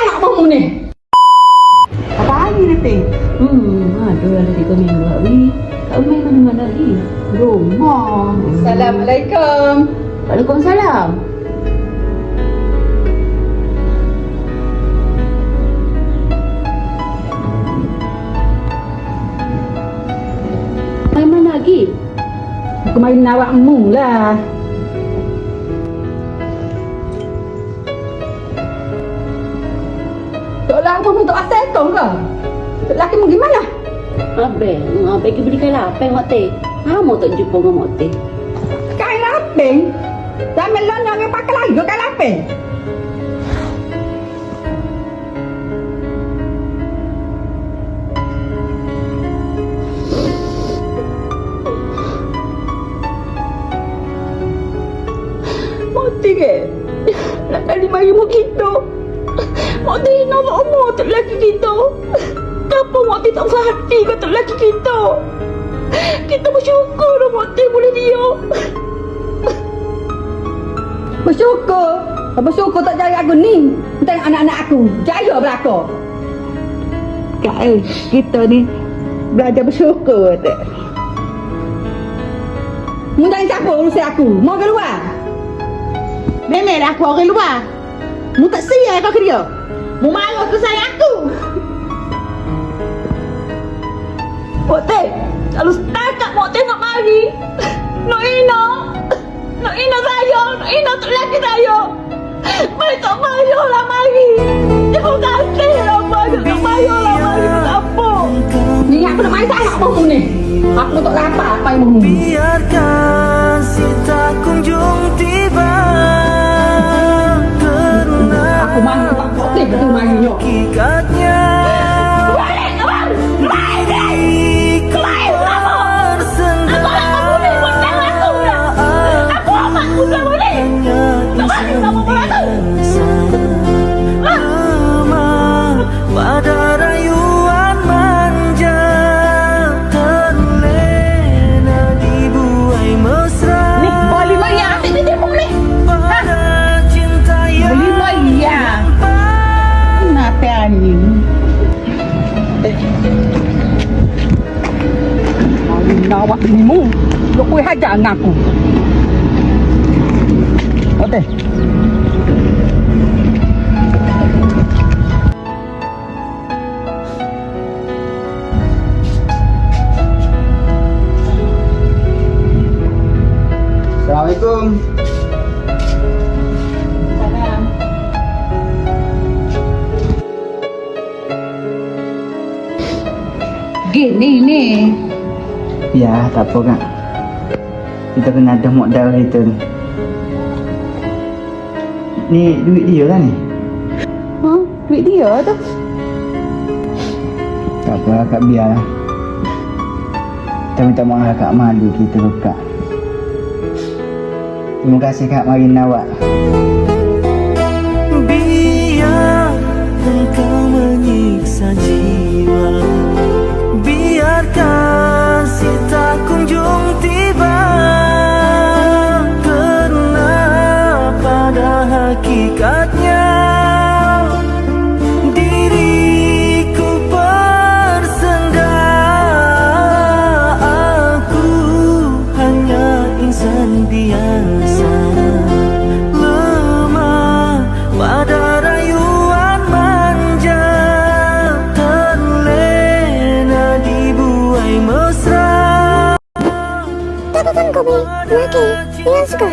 anak kamu ni? Apa lagi nanti? Ada lah tiga minggu hari. Kau main mana-mana lagi? Rumah. Assalamualaikum. Waalaikumsalam. Main mana lagi? Aku main awakmu lah. Tok lama pun tak asal kau ke? Tok laki mu gimana? Abang pergi belikan lapang mak teh. Kamu tak jumpa dengan mak teh. Kain lapeng? Dah melon yang pakai lagi ke kain lapeng? Mati ke? Nak kali mari mu kita. Mati hina umur tak lelaki kita. Kenapa Mati tak berhati ke tak lelaki kita? Kita bersyukur Mati boleh dia. Bersyukur? Bersyukur tak jaya aku ni. Tengok anak-anak aku. Jaya belakang. Kak kita ni belajar bersyukur tak? Mu jangan campur urusan aku. Mau ke luar? Memang aku orang luar. Mu tak sia kau ke dia. Mu marah ke sayang aku. Mokte, kalau setakat Mokte nak mari. Nak ina saya. Nak ina tu lagi saya. Mari tak mayo lah mari. Terima kasih lah banyak tak mayo lah mari. Apa? Ni aku nak mari saya apa ni? Aku tak lapar apa yang mu. Biarkan si tak kunjung tiba. Aku mari tak Mokte betul mari yo. Hakikatnya Balik abang. Balik. Balik apa? Aku nak boleh buat aku dah. Aku amat sudah boleh. Tak balik sama orang tu. lemah pada rayuan manja, terlena dibuai mesra. Ni boleh maya asyik ni dia boleh. Pada cinta yang Boleh maya. Kenapa ni? Nawak ni mu. Lu kuih hajar dengan aku. Mokte. Assalamualaikum. Salam. Gini ni. Ya, tak apa kak. Kita kena ada modal kita ni. Ni duit dia lah ni. Ha? Duit dia tu. Tak apa kak, biarlah. Kita minta maaf kak, malu kita ke kak. Terima kasih kak mari nawak. biar engkau menyiksa jiwa, biarkan si tak kunjung tiba, karena pada hakikatnya diriku bersendak. Aku hanya insan biasa, lemah pada rayuan manja, terlena dibuai mesra. Tapatan kami, laki, yang suka